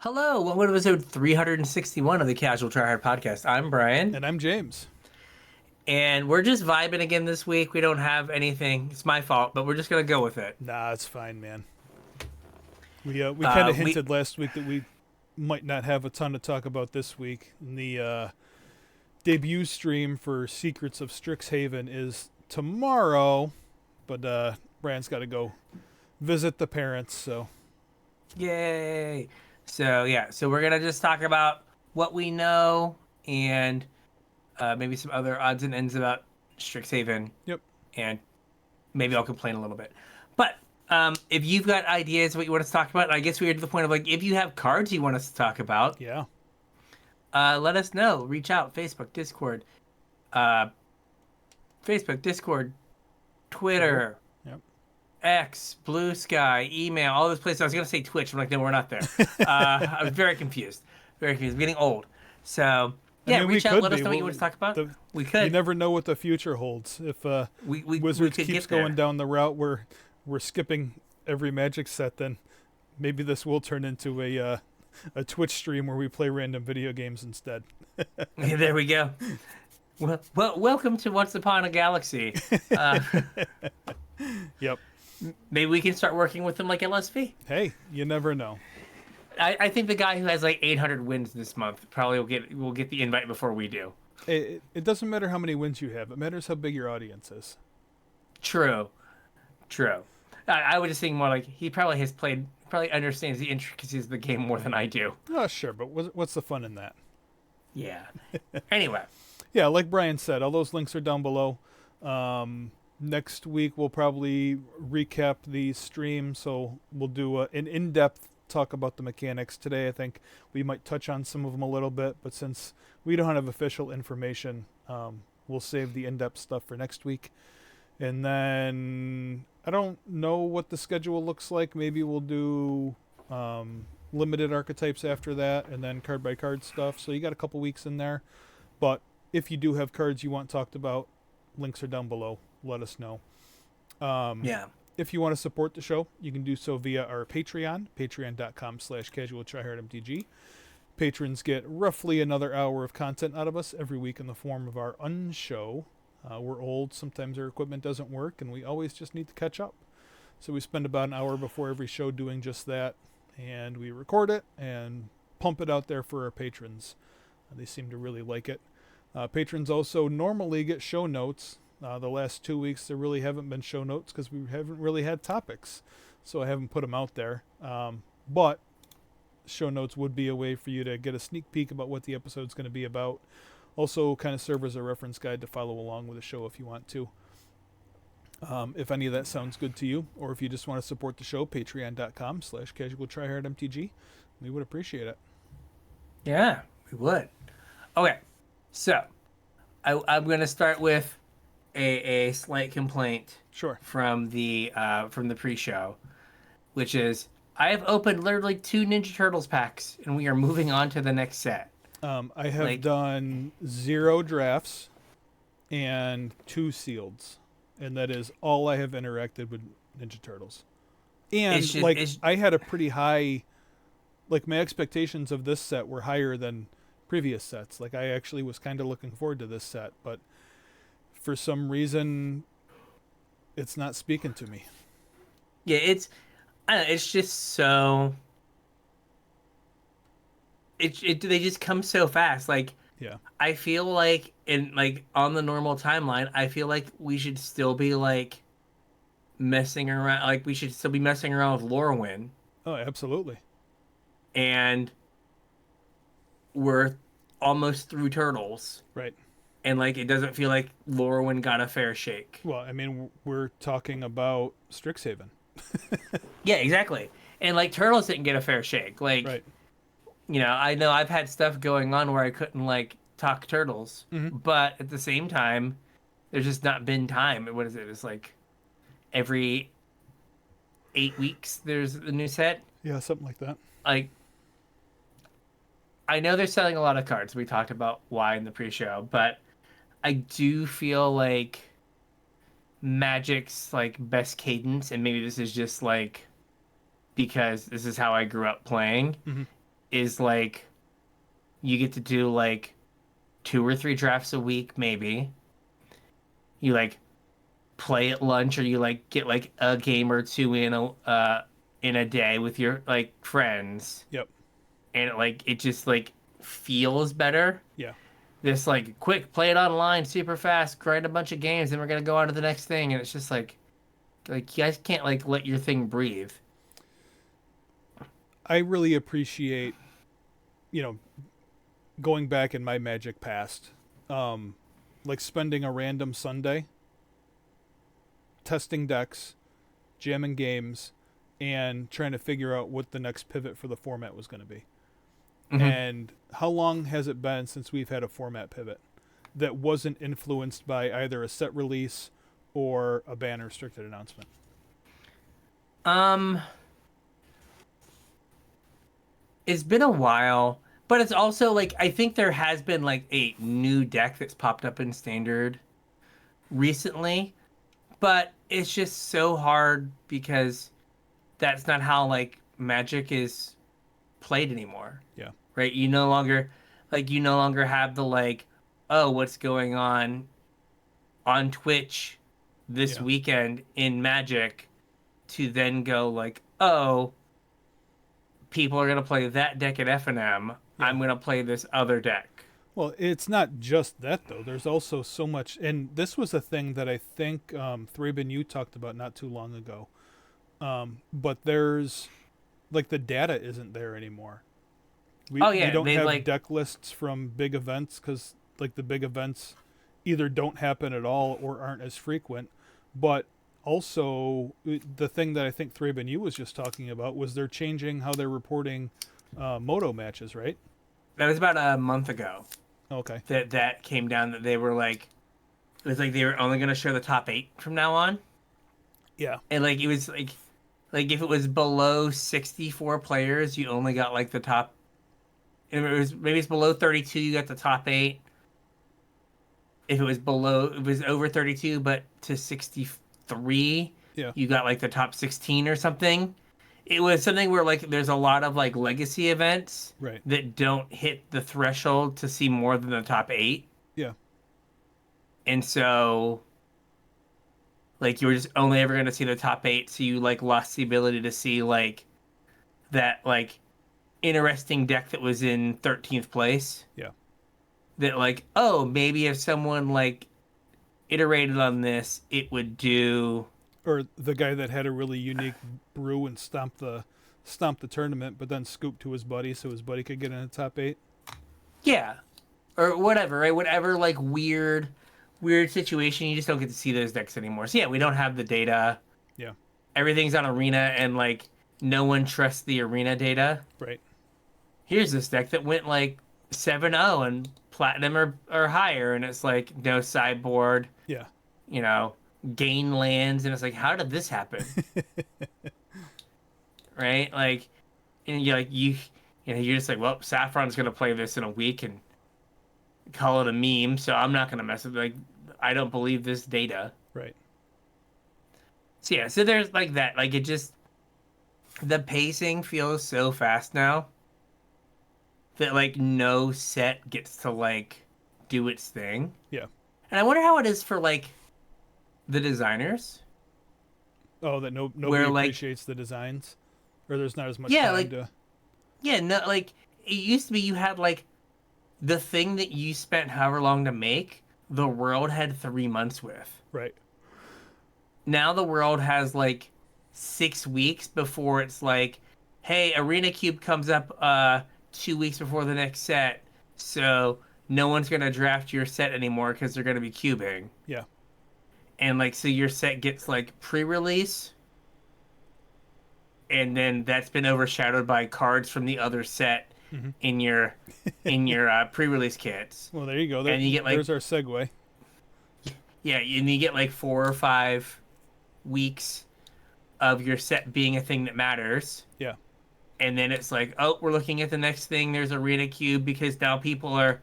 Hello, welcome to episode 361 of the Casual Try Hard podcast. I'm Brian, And I'm James. and we're just vibing again this week. We don't have anything. It's my fault, but we're just gonna go with it. Nah, it's fine, man. We kind of We hinted last week that we might not have a ton to talk about this week. And the debut stream for Secrets of Strixhaven is tomorrow, but Brian's got to go visit the parents. So Yay! So we're gonna just talk about what we know and maybe some other odds and ends about Strixhaven, yep, and maybe I'll complain a little bit. But if you've got ideas of what you want us to talk about, I guess we're to the point of like if you have cards you want us to talk about, yeah, let us know. Reach out. Uh, Facebook, Discord, Twitter, yep. X, Blue Sky, email, all those places. I was gonna say Twitch. I'm like, no, we're not there. I was very confused. Very confused. I'm getting old. So yeah, I mean, we reach out. could Let us be. know what you want to talk about. We could. You never know what the future holds. If we Wizards could keeps get there. going down the route where we're skipping every Magic set, then maybe this will turn into a Twitch stream where we play random video games instead. There we go. Well, welcome to Once Upon a Galaxy. Yep. Maybe we can start working with them like LSV. Hey, you never know. I think the guy who has like 800 wins this month probably will get the invite before we do. It doesn't matter how many wins you have. It matters how big your audience is. True. I would just think more like he probably has played, probably understands the intricacies of the game more than I do. Oh, sure, but what's the fun in that? Yeah. Anyway. Yeah, like Brian said, all those links are down below. Next week we'll probably recap the stream, so we'll do an in-depth talk about the mechanics. Today I think we might touch on some of them a little bit, but since we don't have official information, we'll save the in-depth stuff for next week. And then I don't know what the schedule looks like. Maybe we'll do limited archetypes after that, and then card by card stuff. So you got a couple weeks in there. But if you do have cards you want talked about, links are down below. Let us know. Yeah. If you want to support the show, you can do so via our Patreon, patreon.com/CasualTryHardMTG. Patrons get roughly another hour of content out of us every week in the form of our unshow. We're old, sometimes our equipment doesn't work, and we always just need to catch up. So we spend about an hour before every show doing just that, and we record it and pump it out there for our patrons. They seem to really like it. Patrons also normally get show notes. The last 2 weeks there really haven't been show notes because we haven't really had topics, so I haven't put them out there. But show notes would be a way for you to get a sneak peek about what the episode's going to be about. Also kind of serve as a reference guide to follow along with the show if you want to. If any of that sounds good to you, or if you just want to support the show, patreon.com/CasualTryHardMTG. We would appreciate it. Yeah, we would. Okay. So I'm going to start with a slight complaint Sure. from the pre-show, which is I have opened literally 2 Ninja Turtles packs, and we are moving on to the next set. I have done 0 drafts and 2 sealeds, and that is all I have interacted with Ninja Turtles. And I had a pretty high, like my expectations of this set were higher than previous sets. Like I actually was kind of looking forward to this set, but for some reason it's not speaking to me. Yeah, I don't know, it's just so they just come so fast. Like Yeah. I feel like on the normal timeline, I feel like we should still be like messing around. Like we should still be messing around with Lorwyn, Oh, absolutely. and we're almost through Turtles, Right. and like it doesn't feel like Lorwyn got a fair shake. Well, I mean, we're talking about Strixhaven. Yeah, exactly. And like Turtles didn't get a fair shake. Like, Right. I know I've had stuff going on where I couldn't like talk Turtles, Mm-hmm. but at the same time, there's just not been time. What is it? It's like every 8 weeks there's a new set. Yeah, something like that. Like, I know they're selling a lot of cards. We talked about why in the pre-show, but I do feel like Magic's like best cadence, and maybe this is just like because this is how I grew up playing, Mm-hmm. is like you get to do like 2 or 3 drafts a week, maybe. You like play at lunch, or you like get like a game or two in a day with your like friends, Yep. and it just like feels better. Yeah. This like quick, play it online, super fast, grind a bunch of games, and we're gonna go on to the next thing, and it's just like you guys can't like let your thing breathe. I really appreciate, you know, going back in my Magic past, like spending a random Sunday testing decks, jamming games, and trying to figure out what the next pivot for the format was going to be. Mm-hmm. And how long has it been since we've had a format pivot that wasn't influenced by either a set release or a ban restricted announcement? Um, it's been a while, but it's also like I think there has been like a new deck that's popped up in standard recently, but it's just so hard because that's not how like Magic is played anymore, Yeah. right? You no longer have the like, oh, what's going on Twitch this Yeah. weekend in Magic, to then go like, oh, people are gonna play that deck at F&M. Yeah. I'm gonna play this other deck. Well, it's not just that though. There's also so much, and this was a thing that I think Thraben you talked about not too long ago. But there's like the data isn't there anymore. Oh We yeah, don't they've have like deck lists from big events because like the big events either don't happen at all or aren't as frequent. But also the thing that I think Thraben you was just talking about was they're changing how they're reporting moto matches, right? that was about a month ago Okay. that came down, that they were like, it was like they were only gonna show the top 8 from now on, Yeah. and like it was like if it was below 64 players, you only got like the top. If it was, maybe it's below 32, you got the top 8. If it was over 32, but to 63, Yeah. you got like the top 16 or something. It was something where like there's a lot of like legacy events Right. that don't hit the threshold to see more than the top 8. Yeah. And so like you were just only ever going to see the top 8, so you like lost the ability to see like that like interesting deck that was in 13th place, Yeah. that like, oh, maybe if someone like iterated on this, it would do. Or the guy that had a really unique brew and stomped the tournament, but then scooped to his buddy so his buddy could get in the top 8. Yeah, or whatever, right? Whatever like weird situation, you just don't get to see those decks anymore. So yeah, we don't have the data. Yeah. Everything's on Arena, and like no one trusts the Arena data. Right. Here's this deck that went like 7-0 and platinum or higher, and it's like no sideboard, Yeah. you know, gain lands, and it's like, how did this happen? Right? Like, and you're just like, well, Saffron's gonna play this in a week and call it a meme, so I'm not gonna mess with it. Like, I don't believe this data. Right. So yeah, so there's like that. Like it just, the pacing feels so fast now that like no set gets to like do its thing. Yeah. And I wonder how it is for like the designers. Oh, that nobody Where, like, appreciates the designs, or there's not as much yeah, time like, to. yeah, no, like it used to be you had like the thing that you spent however long to make, the world had 3 months with. Right. Now the world has like 6 weeks before it's like, hey, Arena Cube comes up 2 weeks before the next set, so no one's gonna draft your set anymore because they're gonna be cubing. Yeah. And like so your set gets like pre-release, and then that's been overshadowed by cards from the other set Mm-hmm. in your pre-release kits. Well, there you go. And you get like, there's our segue. yeah, and you get like 4 or 5 weeks of your set being a thing that matters. Yeah. And then it's like, oh, we're looking at the next thing. There's Arena Cube because now people are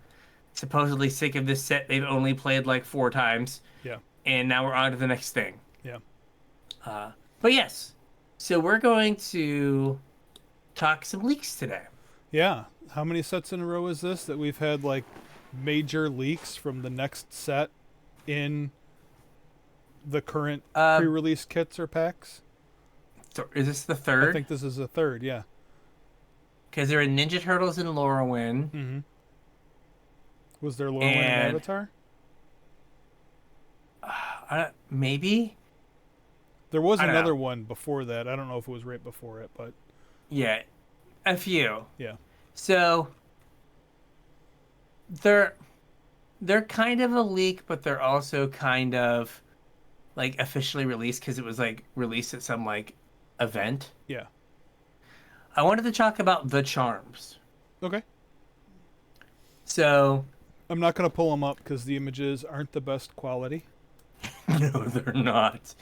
supposedly sick of this set they've only played like 4 times. Yeah. And now we're on to the next thing. Yeah. But yes, so we're going to talk some leaks today. Yeah. How many sets in a row is this that we've had like major leaks from the next set in the current Um, pre-release kits or packs? so is this the I third? think this is the third. Yeah. Because there are Ninja Turtles and Lorwyn, Mm-hmm. Was there Lorwyn and and Avatar? maybe There was I don't know. another one before that. I don't know if it was right before it, but Yeah, a few. yeah. So they're they're kind of a leak, but they're also kind of like officially released because it was like released at some like event. Yeah. I wanted to talk about the charms. Okay. So I'm not going to pull them up because the images aren't the best quality. no, they're not.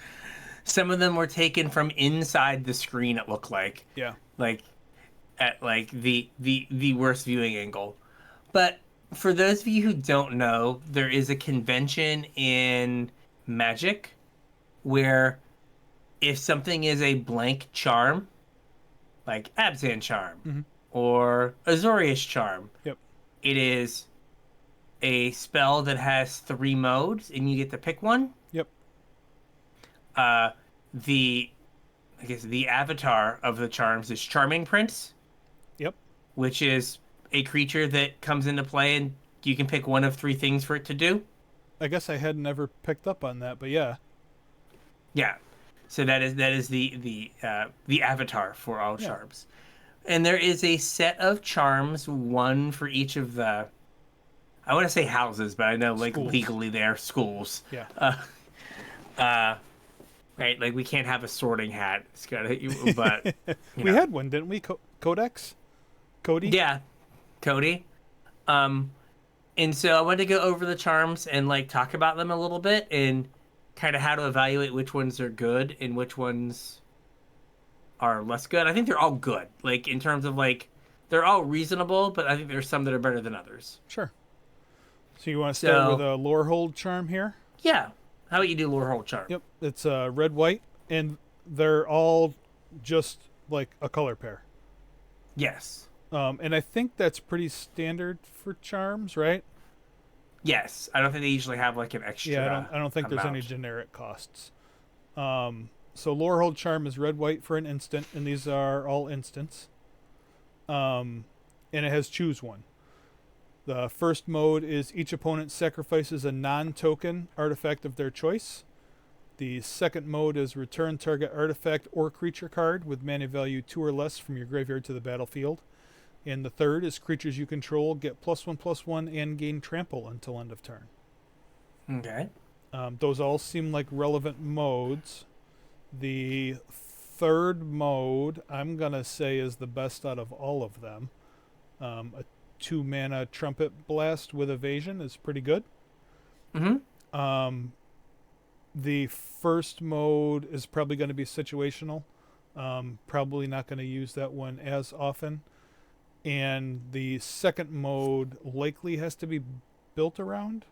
Some of them were taken from inside the screen. It looked Yeah. like at like the worst viewing angle. But for those of you who don't know, there is a convention in Magic where if something is a blank charm, like Abzan charm Mm-hmm. or Azorius charm, Yep. it is a spell that has three modes, and you get to pick one. Yep. Uh, the I guess the avatar of the charms is Charming Prince, Yep. which is a creature that comes into play, and you can pick one of three things for it to do. I guess I had never picked up on that, but yeah. Yeah, so that is the avatar for all Yeah. charms, and there is a set of charms, one for each of the. I want to say houses, but I know like Schools. legally they are schools. Yeah. Uh, right, like we can't have a sorting hat. It's gotta hit you, but you We know, had one, didn't we? Codex? Cody? yeah, Cody. Um, and so I wanted to go over the charms and like talk about them a little bit and kind of how to evaluate which ones are good and which ones are less good. I think they're all good. Like in terms of like they're all reasonable, but I think there's some that are better than others. Sure. So you want to start with So a lore hold charm here? yeah, how about you do lore hold charm? Yep. It's red, white, and they're all just like a color pair. Yes, And I think that's pretty standard for charms, right? yes. I don't think they usually have like an extra. Yeah, I don't think there's any amount. generic costs. So lore hold charm is red, white for an instant, and these are all instants. And it has choose one. The first mode is each opponent sacrifices a non-token artifact of their choice. The second mode is return target artifact or creature card with mana value 2 or less from your graveyard to the battlefield. And the third is creatures you control get +1/+1 and gain trample until end of turn. Okay. Those all seem like relevant modes. The third mode, I'm going to say, is the best out of all of them. A 2 mana Trumpet Blast with evasion is pretty good. Mm-hmm. The first mode is probably going to be situational. Probably not going to use that one as often. And the second mode likely has to be built around,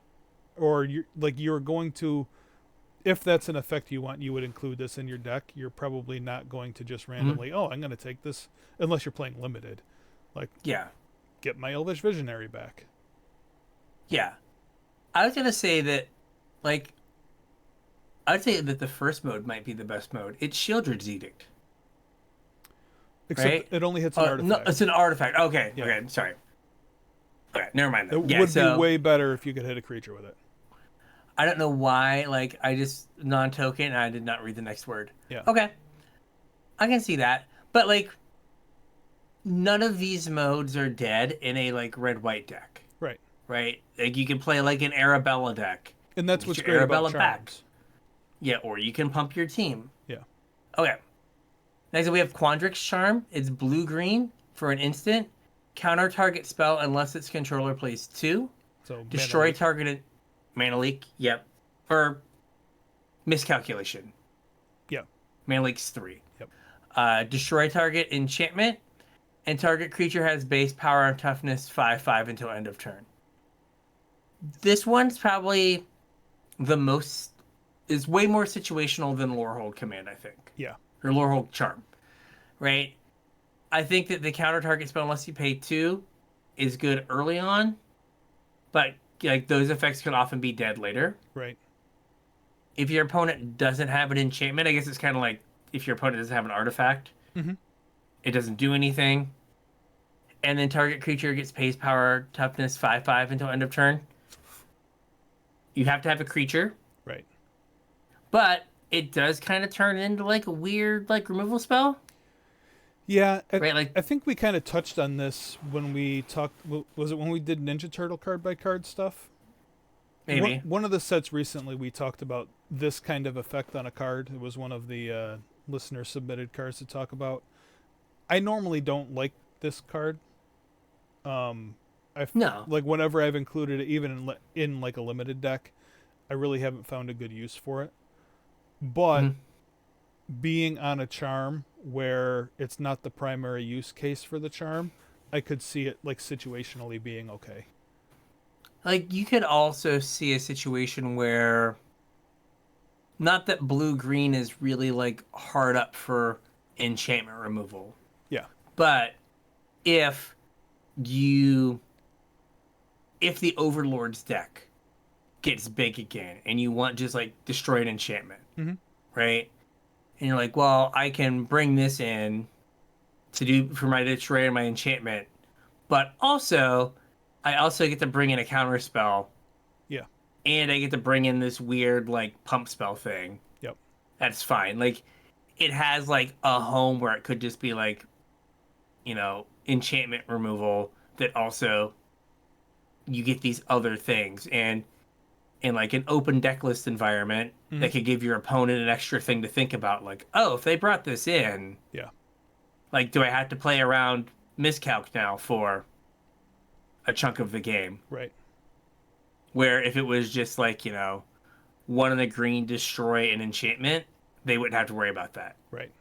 or you're going to, if that's an effect you want, you would include this in your deck. You're probably not going to just randomly, oh, I'm going to take this, unless you're playing limited. Like, Yeah. get my Elvish Visionary back. Yeah. I was gonna say that, like, I'd say that the first mode might be the best mode. It's Shieldred's Edict, Except right? it only hits an No, artifact. it's an artifact. Okay, Yeah. okay, sorry. Okay, never mind. It Then. Yeah, would so be way better if you could hit a creature with it. I don't know why. Like, I just non-token. And I did not read the next word. Yeah. Okay, I can see that, but like, none of these modes are dead in a like red-white deck, Right. right? Like, you can play like an Arabella deck. And that's Get what's your great about Arabella back. charms. Yeah, or you can pump your team. Yeah. Okay. Next, we have Quandrix Charm. It's blue-green for an instant. Counter target spell unless its controller plays 2. So Destroy mana leak. targeted mana leak. Yep. Or miscalculation. Yeah. Mana leak's 3. Yep. Destroy target enchantment. And target creature has base power and toughness 5/5 until end of turn. This one's probably the most is way more situational than Lorehold Command, I think. Yeah. Or Lorehold Charm. Right? I think that the counter target spell unless you pay 2 is good early on, but like those effects can often be dead later. Right. If your opponent doesn't have an enchantment, I guess it's kind of like if your opponent doesn't have an artifact, Mm-hmm. it doesn't do anything. And then target creature gets pace, power, toughness 5/5 until end of turn. You have to have a creature, Right. but it does kind of turn into like a weird like removal spell, Yeah, right? Like I think we kind of touched on this when we talked. Was it when we did Ninja Turtle card by card stuff? maybe. One of the sets recently we talked about this kind of effect on a card. It was one of the listener submitted cards to talk about. I normally don't like this card. I No. like whenever I've included it, even in like a limited deck, I really haven't found a good use for it. But Mhm. being on a charm where it's not the primary use case for the charm, I could see it like situationally being okay. Like you could also see a situation where not that blue green is really like hard up for enchantment removal, Yeah. but if you if the Overlord's deck gets big again and you want just like destroy an enchantment, Mm-hmm. right? And you're like, well, I can bring this in to do for my destroy and my enchantment, but also I also get to bring in a counter spell Yeah. and I get to bring in this weird like pump spell thing. Yep. That's fine. Like it has like a home where it could just be like, enchantment removal that also you get these other things and in like an open deck list environment Mm-hmm. that could give your opponent an extra thing to think about like, oh, if they brought this in, Yeah. like do I have to play around miscalc now for a chunk of the game? Right. Where if it was just like, one of the green destroy an enchantment, they wouldn't have to worry about that. Right.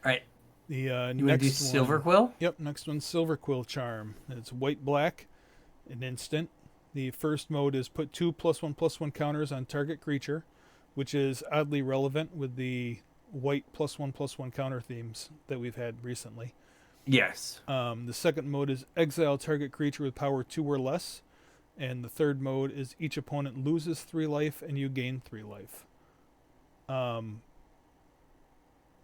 All right. The You want to do next Silver one. Quill? Yep. Next one's Silver Quill Charm. It's white black, an instant. The first mode is put 2+1/+1 counters on target creature, which is oddly relevant with the white +1/+1 counter themes that we've had recently. Yes. The second mode is exile target creature with power 2 or less. And the third mode is each opponent loses 3 life and you gain 3 life. I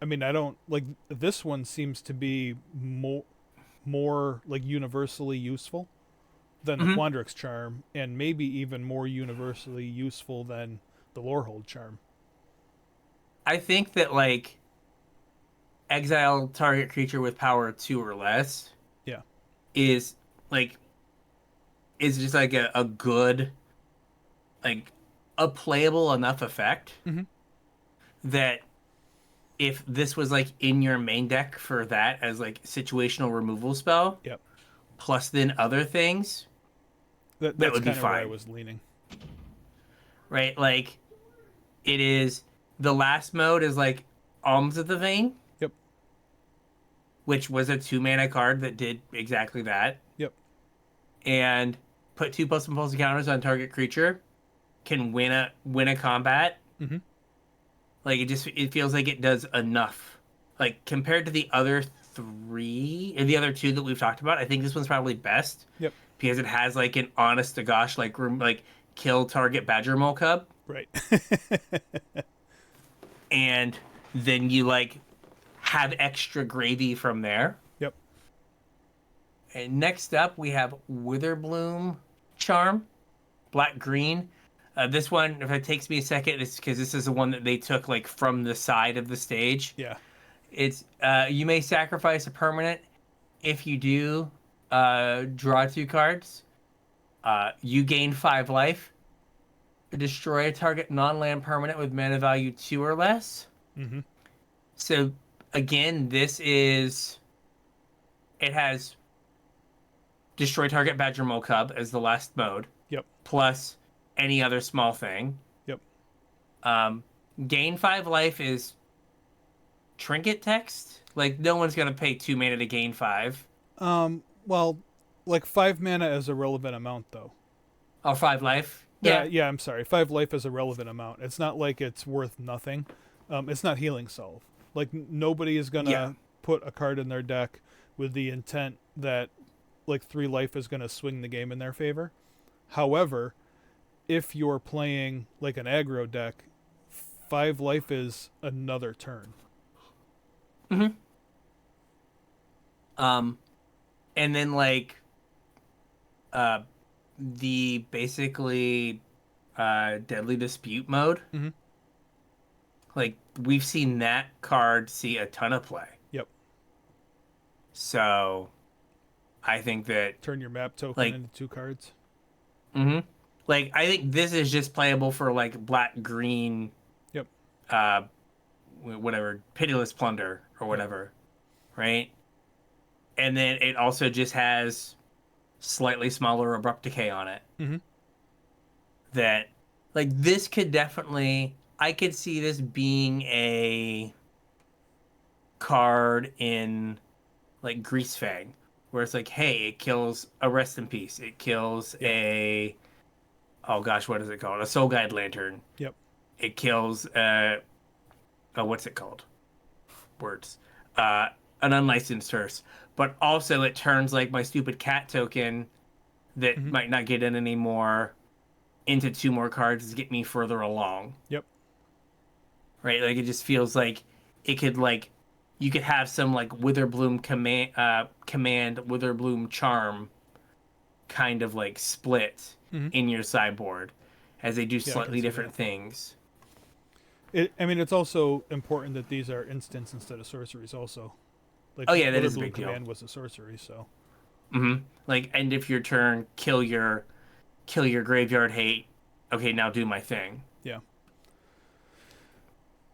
mean, I don't like this one seems to be more like universally useful than the Hmm. Quandrix charm, and maybe even more universally useful than the Lorehold charm. I think that like exile target creature with power 2 or less Yeah. is like is just like a good like a playable enough effect Mm-hmm. that if this was like in your main deck for that as like situational removal spell Yep. plus then other things, that That's would be kind of where I fine, was leaning. right? Like it is the last mode is like Alms of the Vein, Yep. which was a 2 mana card that did exactly that, Yep. and put 2+1/+1 counters on target creature, can win a combat. Mm-hmm. Like it feels like it does enough. Like compared to the other three or the other two that we've talked about, I think this one's probably best Yep. because it has like an honest to gosh like room like kill target badger mole cub, Right. and then you like have extra gravy from there. Yep. And next up we have Witherbloom Charm, black green. This one, if it takes me a second, it's because this is the one that they took like from the side of the stage. Yeah. It's you may sacrifice a permanent. If you do, draw 2 cards. You gain 5 life. Destroy a target non-land permanent with mana value 2 or less. Mm-hmm. So again, it has destroy target badger mole cub as the last mode, Yep. plus any other small thing. Yep. Um, gain 5 life is trinket text. Like no one's gonna pay 2 mana to gain 5. Well, like 5 mana is a relevant amount, though. Oh, 5 life. Yeah. Yeah. Yeah. I'm sorry. 5 life is a relevant amount. It's not like it's worth nothing. It's not healing solve. Like nobody is gonna Yeah. put a card in their deck with the intent that like 3 life is gonna swing the game in their favor. However, if you're playing like an aggro deck, 5 life is another turn. Hmm. Um, and then like uh the basically deadly dispute mode, Mm-hmm. like we've seen that card see a ton of play. Yep. So I think that Turn your map token like into 2 cards. hmm like I think this is just playable for like black green Yep. uh whatever pitiless plunder or Yep. whatever, right? And then it also just has slightly smaller abrupt decay on it. Mm-hmm. That like this could definitely I could see this being a card in like Greasefang where it's like, hey, it kills a rest in peace. It kills Yeah. a oh gosh, what is it called? A soul guide lantern. Yep. It kills oh, what's it called? Words. Uh an unlicensed hearse. But also it turns like my stupid cat token that Mm-hmm. might not get in anymore into 2 more cards to get me further along. Yep. Right? Like it just feels like it could like you could have some like Witherbloom command Witherbloom charm kind of like split Mm-hmm. in your sideboard as they do Yeah, I can slightly see different that. things. I mean, it's also important that these are instants instead of sorceries. Also, like Oh yeah, that is a Witherbloom big deal. command was a sorcery, so Like end of your turn, kill your graveyard hate. Okay, now do my thing.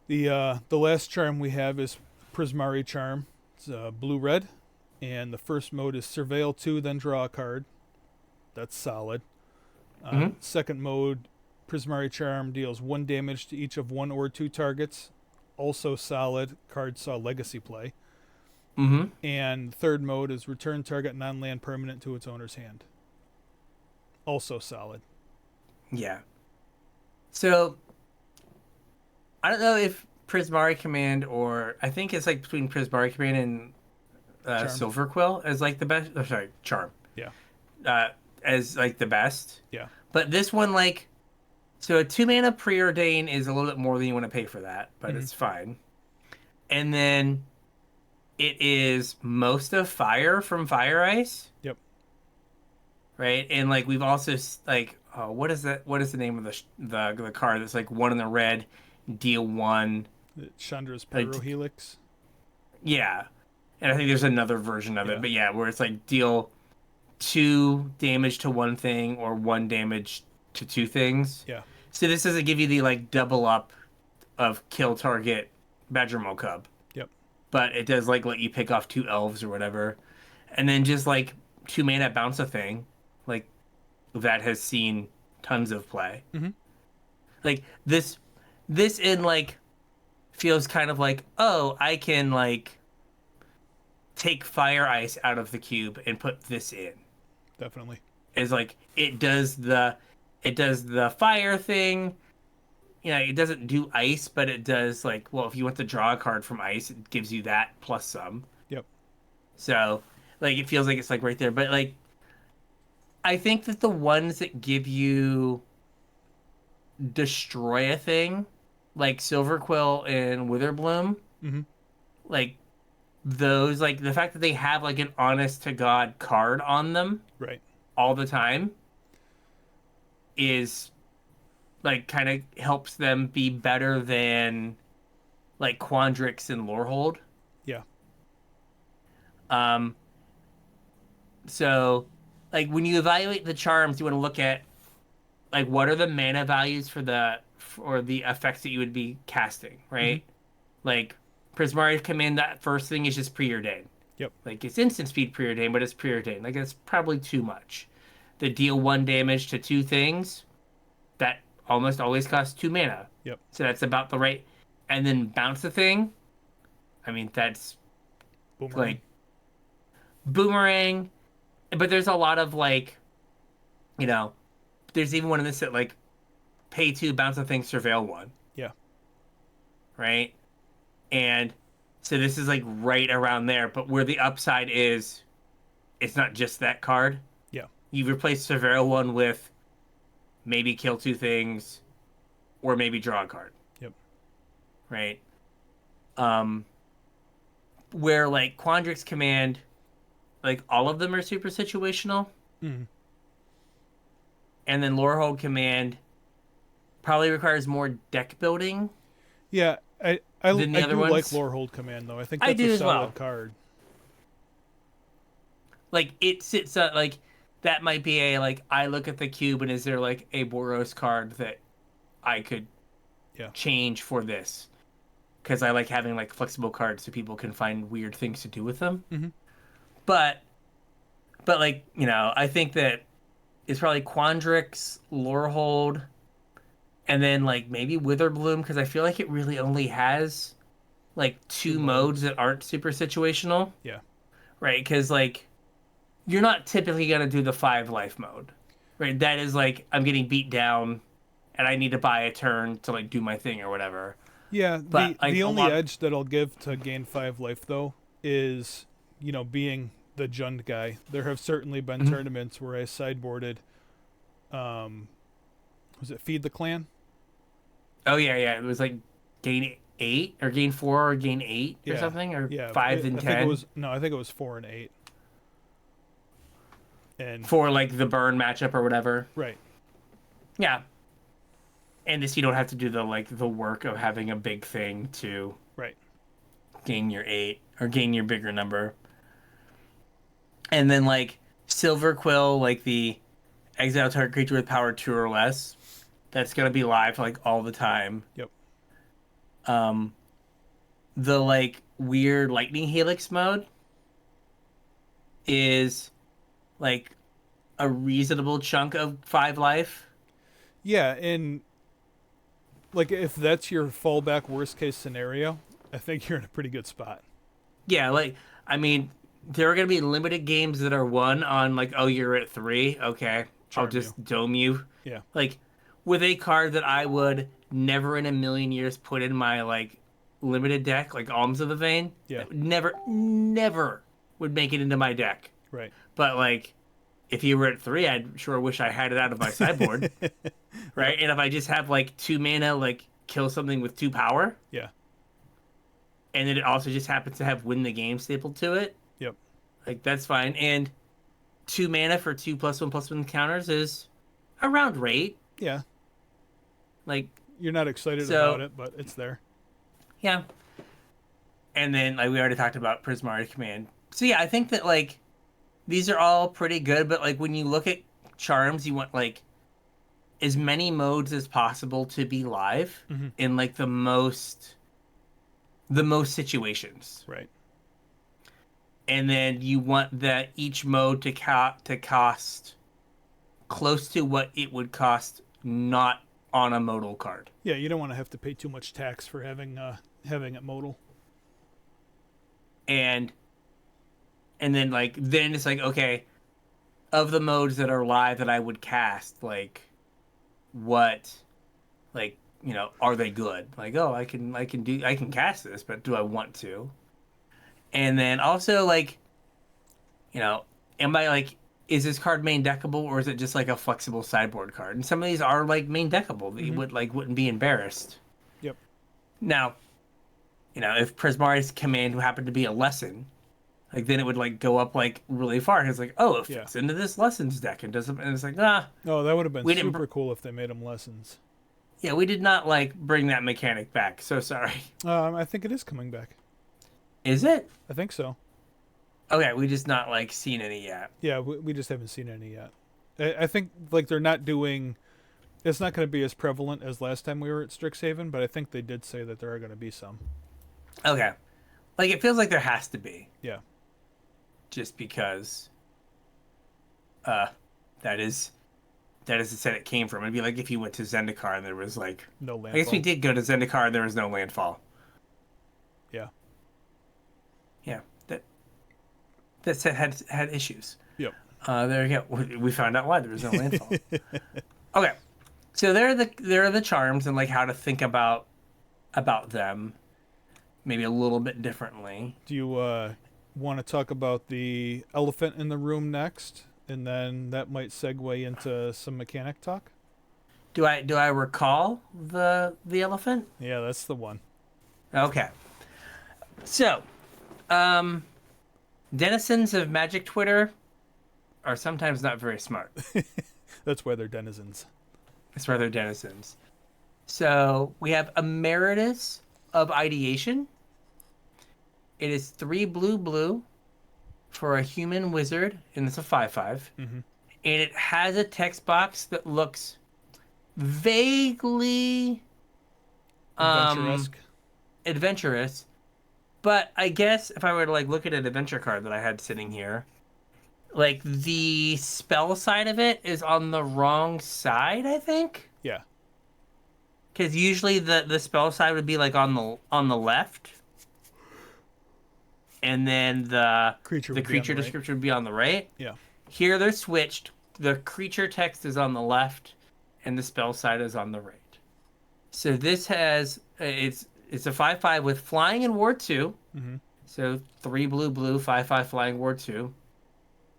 yeah. The last charm we have is Prismari Charm. It's blue red, and the first mode is Surveil 2, then draw a card. That's solid. Hmm. Second mode, Prismari Charm deals 1 damage to each of 1 or 2 targets. Also solid. Card saw legacy play. Hmm. And third mode is return target non-land permanent to its owner's hand. Also solid. Yeah. So I don't know if Prismari Command or I think it's like between Prismari Command and Charm. Silver Quill as like the best. Oh, sorry, Charm. Yeah. Uh, as like the best. Yeah. But this one, like, so a 2 mana preordain is a little bit more than you want to pay for that, but Mm-hmm. it's fine. And then it is most of fire from Fire Ice, Yep. right? And like we've also like, oh, what is that? What is the name of the card that's like 1 in the red, deal 1, Chandra's like Pyrohelix. yeah. And I think there's another version of it, Yeah. but yeah, where it's like deal 2 damage to 1 thing or 1 damage to 2 things. Yeah. So this doesn't give you the like double up of kill target Badgermo Cub, Yep. but it does like let you pick off 2 elves or whatever, and then just like 2 mana bounce a thing, like that has seen tons of play. Mm-hmm. Like this in like feels kind of like, oh, I can like take Fire Ice out of the cube and put this in. Definitely. Is like it does the fire thing. You know, it doesn't do ice, but it does like, well, if you want to draw a card from ice, it gives you that plus some. Yep. So, like, it feels like it's like right there. But like, I think that the ones that give you destroy a thing, like Silverquill and Witherbloom, Mm-hmm. like those, like the fact that they have like an honest to God card on them Right. all the time is like kind of helps them be better than like Quandrix and Lorehold. Yeah. Um, so like when you evaluate the charms, you want to look at like what are the mana values for the effects that you would be casting, Mm-hmm. right? Like Prismari Command, that first thing is just preordained. Yep. Like it's instant speed preordained, but it's preordained. Like it's probably too much. The deal 1 damage to 2 things, that almost always costs 2 mana. Yep. So that's about the right. And then bounce the thing. I mean, that's Boomerang. like boomerang. But there's a lot of like, you know, there's even one in this that like pay 2, bounce the thing, surveil 1. Yeah. Right? And So this is like right around there, but where the upside is, it's not just that card. Yeah. You've replaced Severo one with maybe kill two things, or maybe draw a card, Yep. right? Um, where like Quandrix Command, like all of them are super situational, Mm. and then Lorehold Command probably requires more deck building Yeah, I than the other do like ones. Lorehold Command though. I think I that's a do as solid well. card. Like it sits at like that might be a like I look at the cube and is there like a Boros card that I could Yeah. change for this? Because I like having like flexible cards so people can find weird things to do with them. Mm-hmm. But like I think that it's probably Quandrix, Lorehold, and then like maybe Witherbloom because I feel like it really only has like Two two modes modes. that aren't super situational, Yeah. right? Because like you're not typically gonna do the 5 life mode, right? That is like I'm getting beat down and I need to buy a turn to like do my thing or whatever. Yeah, But like the a only lot, edge that I'll give to gain 5 life though is, being the Jund guy. There have certainly been Mhm. tournaments where I sideboarded um was it Feed the Clan? Oh yeah, it was like gain 8 or gain 4 or gain 8 or Yeah. something or Yeah, 5 and I think it 10 was no, I think it was 4 and 8. And for like the burn matchup or whatever. right. Yeah, and this you don't have to do the like the work of having a big thing to Right. gain your 8 or gain your bigger number. And then like Silver Quill, like the exile target creature with power 2 or less, that's gonna be live like all the time. Yep. Um, the like weird lightning helix mode is like a reasonable chunk of 5 life. Yeah, and like if that's your fallback worst case scenario, I think you're in a pretty good spot. Yeah, like I mean, there are gonna be limited games that are won on like, oh, you're at 3. Okay, I'll Charm you. just dome you. Yeah. Like with a card that I would never in a million years put in my like limited deck, like Alms of the Vein. Yeah. That would never would make it into my deck. Right. But like, if you were at 3, I'd sure wish I had it out of my sideboard, right? Yep. And if I just have like 2 mana, like kill something with 2 power, Yeah. and then it also just happens to have win the game stapled to it, Yep. like that's fine. And 2 mana for 2+1/+1 counters is around rate. Yeah. Like, You're not excited so about it, but it's there. yeah. And then like we already talked about Prismari Command. So yeah, I think that like these are all pretty good, but like when you look at charms, you want like as many modes as possible to be live Mm-hmm. in like the most situations. Right. And then you want that each mode to cost close to what it would cost not on a modal card. Yeah, you don't want to have to pay too much tax for having it modal. And then like then it's like okay, of the modes that are live that I would cast, like what like are they good? Like, oh, I can cast this, but do I want to? And then also like, am I like is this card main deckable or is it just like a flexible sideboard card? And some of these are like main deckable that you Mm-hmm. wouldn't be embarrassed. Yep. Now, if Prismari's command happened to be a lesson, like then it would like go up like really far. It's like, oh, it Yeah. fits into this lessons deck and doesn't and it's like, ah, Oh, that would have been we didn't super cool if they made them lessons. yeah, we did not like bring that mechanic back. So sorry. I think it is coming back. Is it? I think so. Okay, we just not like seen any yet. Yeah, we just haven't seen any yet. I think like they're not doing. It's not going to be as prevalent as last time we were at Strixhaven, but I think they did say that there are going to be some. Okay. Like it feels like there has to be. Yeah. Just because that is the set it came from. It'd be like if you went to Zendikar and there was like No I guess we landfall. did go to Zendikar and there was no landfall. Yeah. Yeah. That set had issues. Yep. There you go. We found out why there was no landfall. Okay. So there are the charms and like how to think about them. maybe a little bit differently. Do you want to talk about the elephant in the room next? And then that might segue into some mechanic talk? Do I recall the elephant? Yeah, that's the one. Okay. So, um, denizens of Magic Twitter are sometimes not very smart. That's why they're denizens. That's why they're denizens. So we have Emeritus of Ideation. It is 3 blue blue for a human wizard, and it's a 5/5. Mm-hmm. And it has a text box that looks vaguely Adventuresque. adventurous. But I guess if I were to like look at an adventure card that I had sitting here, like the spell side of it is on the wrong side, I think. Yeah. Because usually the spell side would be like on the left, and then the Creature the would be on creature the right. description would be on the right. Yeah. Here they're switched. The creature text is on the left, and the spell side is on the right. So this has it's a 5/5 with flying and ward 2. Mm-hmm. So 3 blue blue 5/5 flying ward 2.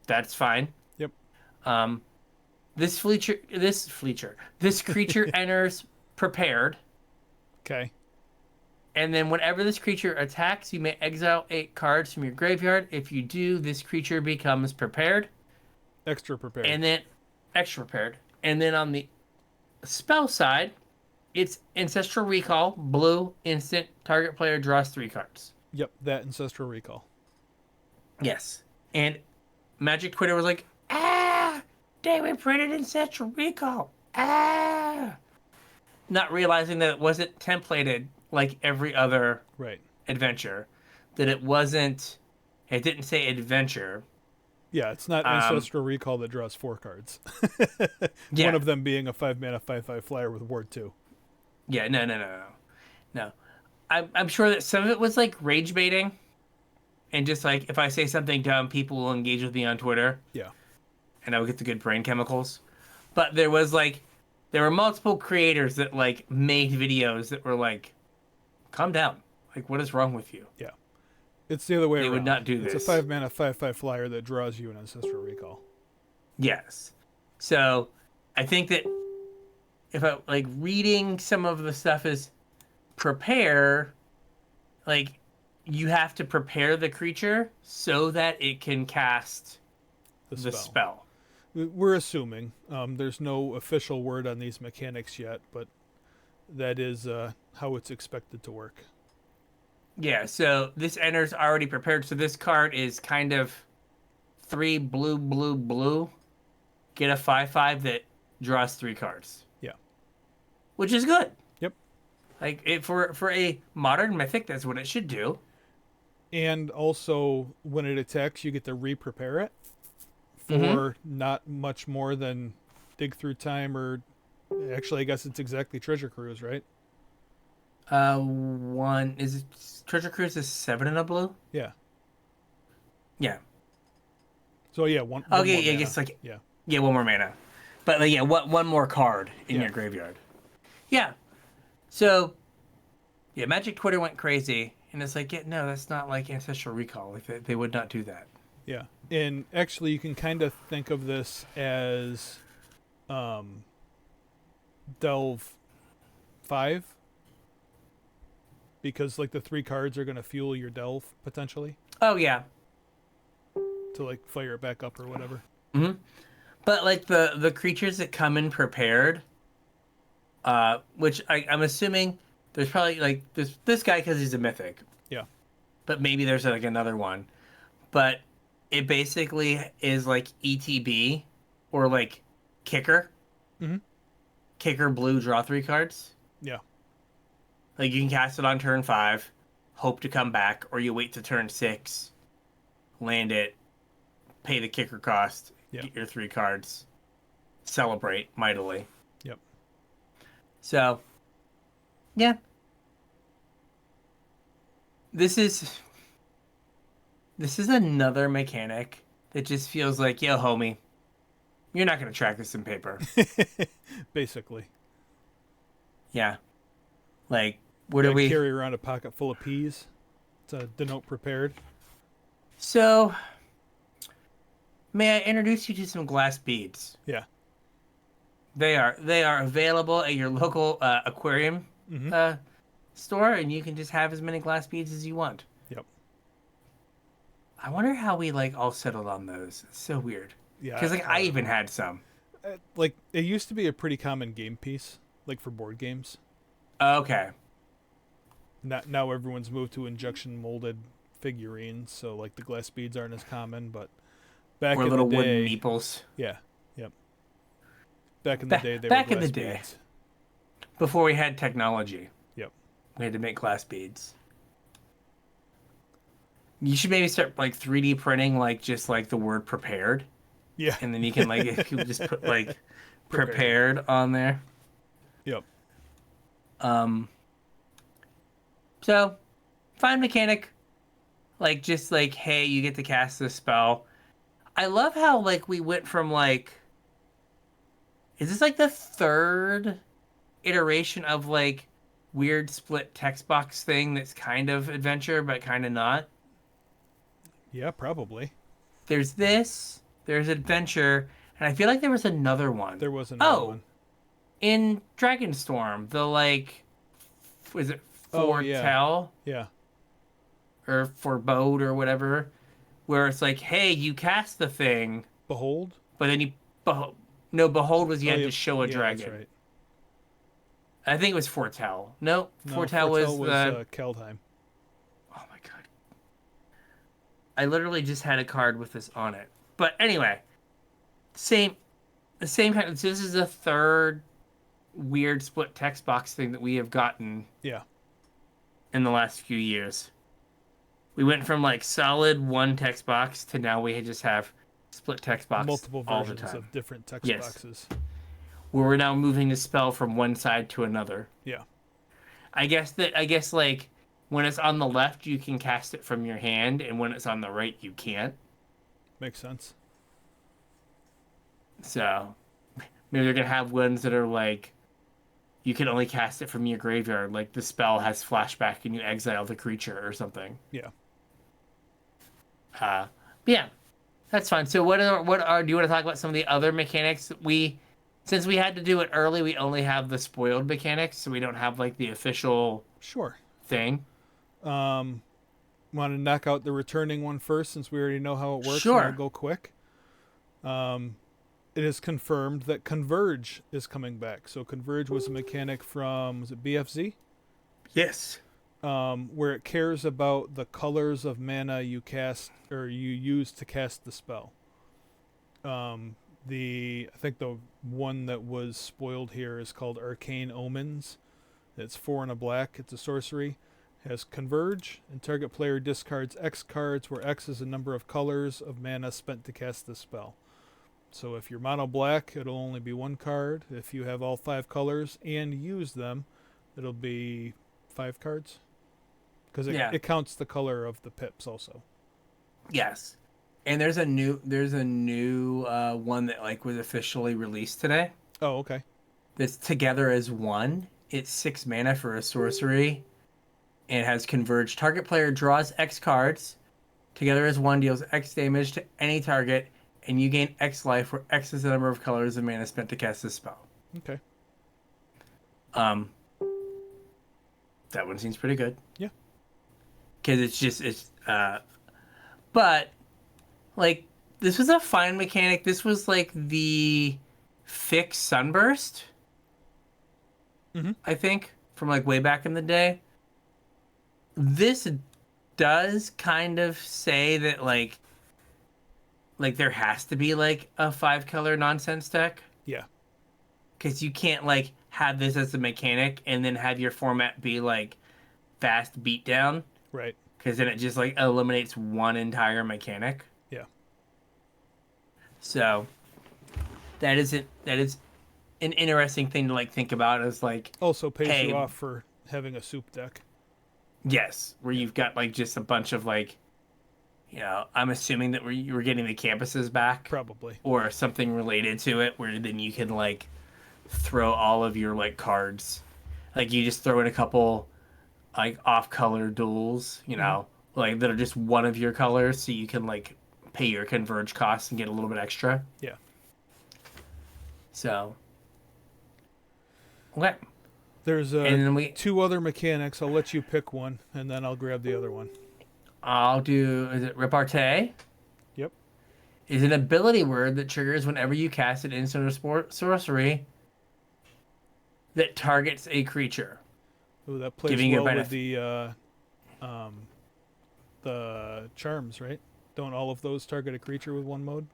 That's fine. Yep. This creature enters prepared. Okay. And then whenever this creature attacks, you may exile 8 cards from your graveyard. If you do, this creature becomes prepared. Extra prepared. And then extra prepared. And then on the spell side, it's Ancestral Recall, blue, instant, target player draws 3 cards. Yep, that Ancestral Recall. Yes. And Magic Twitter was like, they printed Ancestral Recall. Not realizing that it wasn't templated like every other Right. adventure. That it didn't say adventure. Yeah, it's not Ancestral Recall that draws 4 cards. Yeah. One of them being a 5-mana 5/5 flyer with Ward 2. Yeah, no. I'm sure that some of it was like rage baiting, and just like if I say something dumb, people will engage with me on Twitter. Yeah. And I would get the good brain chemicals. But there were multiple creators that like made videos that were like, calm down. Like, what is wrong with you? Yeah. It's the other way They around. would not do It's this. a 5-mana 5/5 flyer that draws you an Ancestral Recall. Yes. So I think that if I like reading some of the stuff is prepare, like you have to prepare the creature so that it can cast the spell. We're assuming. There's no official word on these mechanics yet, but that is how it's expected to work. Yeah, so this enters already prepared. So this card is kind of 3 blue, blue, blue. Get a 5/5 that draws 3 cards. Yeah. Which is good. Yep. Like for a modern mythic, that's what it should do. And also, when it attacks, you get to re-prepare it for not much more than Dig Through Time, or actually, I guess it's exactly Treasure Cruise, right? One is Treasure Cruise is 7 and a blue. Yeah. Yeah. So yeah, one. Okay, one more yeah, I mana. guess like Yeah. yeah, 1 more mana, but like yeah, one more card in Yeah. your graveyard. Yeah. So yeah, Magic Twitter went crazy, and it's like, yeah, no, that's not like Ancestral Recall. Like they would not do that. Yeah, and actually, you can kind of think of this as Delve 5, because like the 3 cards are going to fuel your Delve potentially Oh yeah. to like fire it back up or whatever. But like the creatures that come in prepared, which I'm assuming there's probably like this guy because he's a mythic. Yeah. But maybe there's like another one. But it basically is like ETB or like kicker. Mhm. Kicker blue, draw 3 cards. Yeah. Like you can cast it on turn 5, hope to come back, or you wait to turn 6, land it, pay the kicker cost, Yeah. get your 3 cards, celebrate mightily. Yep. So, yeah. This is another mechanic that just feels like, yo, homie, you're not going to track this in paper. Basically. Yeah. Like, what Gotta are we... carry around a pocket full of peas? to denote prepared. So, may I introduce you to some glass beads? Yeah. They are available at your local aquarium Mm-hmm. uh, store, and you can just have as many glass beads as you want. Yep. I wonder how we like all settled on those. It's so weird. Yeah. Because like I even had some. Like it used to be a pretty common game piece, like for board games. Okay. Now everyone's moved to injection molded figurines, so like the glass beads aren't as common. But back Or in the little wooden day, meeples. yeah, yep. Back in the Back day, they back were in the glass day, beads. before we had technology, Yep. we had to make glass beads. You should maybe start like 3D printing like just like the word prepared, Yeah. and then you can like if you just put like Prepared. prepared on there. Yep. Um. So, fine mechanic. Like just like hey, you get to cast this spell. I love how like we went from like is this like the third iteration of like weird split text box thing that's kind of adventure but kind of not? Yeah, probably. There's this, there's adventure, and I feel like there was another one. There was another Oh, one. in Dragonstorm, the like was it Oh yeah. Foretell Yeah. or Forebode or whatever, where it's like, hey, you cast the thing, Behold. but then you no, Behold was you Oh, had yep. to show a Yeah, dragon. that's right. I think it was Foretell. No, No, Foretell was the. Keldheim. Oh my god. I literally just had a card with this on it. But anyway, same the same kind. So this is the third weird split text box thing that we have gotten Yeah. in the last few years. We went from like solid one text box to now we just have split text box Multiple all the versions time. of different text Yes. boxes. Where we're now moving the spell from one side to another. Yeah. I guess like when it's on the left you can cast it from your hand, and when it's on the right you can't. Makes sense. So maybe they're gonna have ones that are like you can only cast it from your graveyard, like the spell has flashback and you exile the creature or something. Yeah. But yeah, that's fine. So do you want to talk about some of the other mechanics? Since we had to do it early, we only have the spoiled mechanics, so we don't have like the official Sure. thing. Want to knock out the returning one first, since we already know how it works. Sure. And we'll go quick. It is confirmed that Converge is coming back. So Converge was a mechanic from, was it BFZ? Yes. Where it cares about the colors of mana you cast or you use to cast the spell. I think the one that was spoiled here is called Arcane Omens. It's 4 and a black. It's a sorcery. Has Converge, and target player discards X cards, where X is the number of colors of mana spent to cast the spell. So if you're mono black, it'll only be 1 card. If you have all 5 colors and use them, it'll be 5 cards. Because it counts the color of the pips also. Yes. And there's a new one that like was officially released today. Oh, okay. That's Together as One. It's 6 mana for a sorcery. And it has Converge. Target player draws X cards. Together as One deals X damage to any target, and you gain X life, where X is the number of colors of mana spent to cast this spell. Okay. That one seems pretty good. Yeah. Because but like this was a fine mechanic. This was like the fix Sunburst. Mm-hmm. I think from like way back in the day. This does kind of say that like there has to be like a 5-color nonsense deck. Yeah. Because you can't like have this as a mechanic and then have your format be like fast beatdown. Right. Because then it just like eliminates one entire mechanic. Yeah. So that is an interesting thing to like think about as like Also pays hey, you off for having a soup deck. yes, where you've got like just a bunch of like, you know, I'm assuming that you were getting the campuses back. Probably. Or something related to it where then you can like throw all of your like cards. Like you just throw in a couple like off-color duels, you know, like that are just one of your colors, so you can like pay your converge costs and get a little bit extra. Yeah. So, okay. There's And then we, two other mechanics. I'll let you pick one, and then I'll grab the other one. I'll do, is it repartee? Yep. Is an ability word that triggers whenever you cast an instant or sorcery that targets a creature. Ooh, that plays Giving your well with benefit. the charms, right? Don't all of those target a creature with one mode?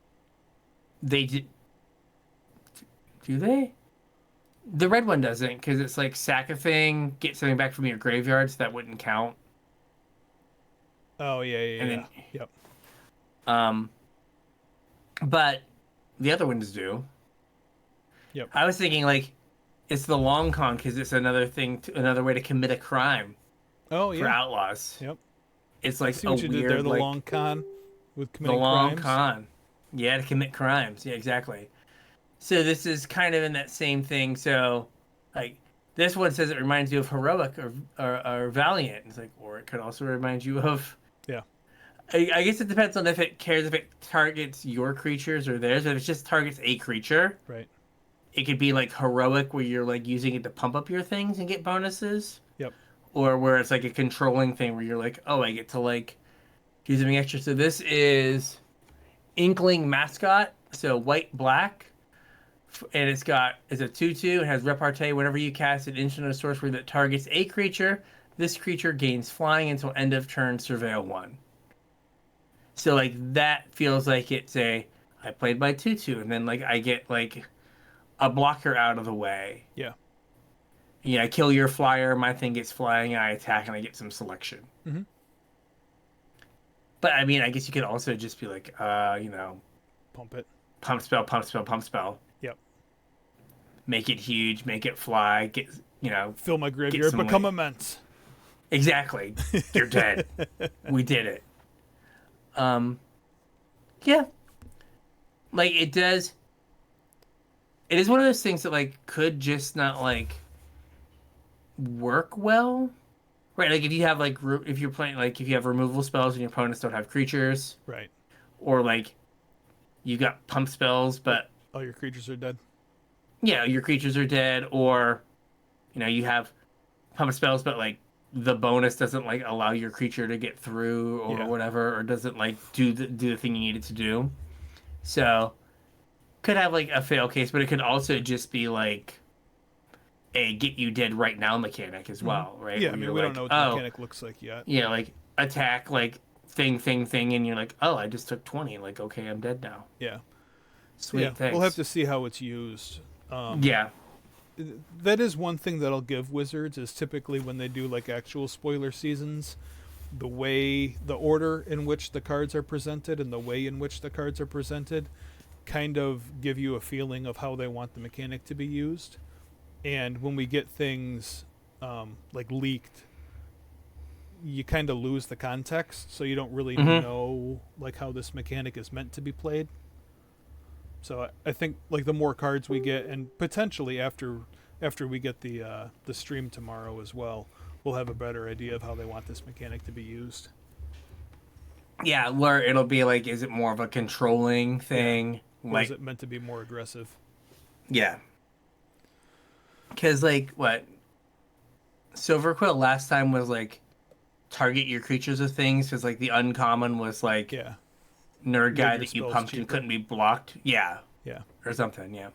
They do they? The red one doesn't, because it's like sack a thing, get something back from your graveyard, so that wouldn't count. Oh yeah. And then, Yep. um, but the other ones do. Yep. I was thinking like it's the long con because it's another thing, another way to commit a crime Oh for yeah. outlaws. Yep. It's I like see a what you did weird there. The like long con with the committing long crimes. con. Yeah, to commit crimes. Yeah, exactly. So this is kind of in that same thing. So, like, this one says it reminds you of heroic or valiant. It's like, or it could also remind you of. Yeah. I guess it depends on if it cares if it targets your creatures or theirs. If it just targets a creature, Right. it could be like heroic, where you're like using it to pump up your things and get bonuses, Yep. or where it's like a controlling thing where you're like, oh, I get to like do something extra. So this is Inkling Mascot. So white black. And it's a 2/2. It has repartee. Whenever you cast an instant or sorcery that targets a creature, this creature gains flying until end of turn. Surveil 1. So like that feels like it's a I played my 2/2, and then like I get like a blocker out of the way. Yeah. Yeah, I kill your flyer. My thing gets flying. I attack, and I get some selection. Mm-hmm. But I mean, I guess you could also just be like, Pump it. pump spell, pump spell, pump spell. Yep. Make it huge, make it fly. Fill my get graveyard. some Become weight. immense. Exactly. You're dead. We did it. Yeah. Like it does. It is one of those things that like could just not like work well, right? Like if you have like if you're playing like if you have removal spells and your opponents don't have creatures, Right. or like you got pump spells, but All your creatures are dead. yeah, your creatures are dead, or you have pump spells, but like the bonus doesn't like allow your creature to get through or Yeah. whatever, or doesn't like do the thing you need it to do. So could have like a fail case, but it could also just be like a get you dead right now mechanic as Mm-hmm. well, right? Yeah. Where I mean, you're we don't like, know what the mechanic looks like yet. yeah, like attack like thing, and you're like, oh, I just took 20. Like, okay, I'm dead now. Yeah. Sweet, Yeah. thanks. We'll have to see how it's used. Yeah. That is one thing that I'll give Wizards is typically when they do like actual spoiler seasons, the order in which the cards are presented and the way in which the cards are presented kind of give you a feeling of how they want the mechanic to be used. And when we get things like leaked, you kind of lose the context, so you don't really know like how this mechanic is meant to be played. So I think like the more cards we get, and potentially after we get the stream tomorrow as well, we'll have a better idea of how they want this mechanic to be used. Yeah, where it'll be like, is it more of a controlling thing? Or Like, is it meant to be more aggressive? yeah. Because, like, what? Silverquill last time was like, target your creatures with things, because, like, the uncommon was like, Yeah. nerd guy your that you spells pumped and cheaper. couldn't be blocked. Yeah. Yeah. Or something, yeah.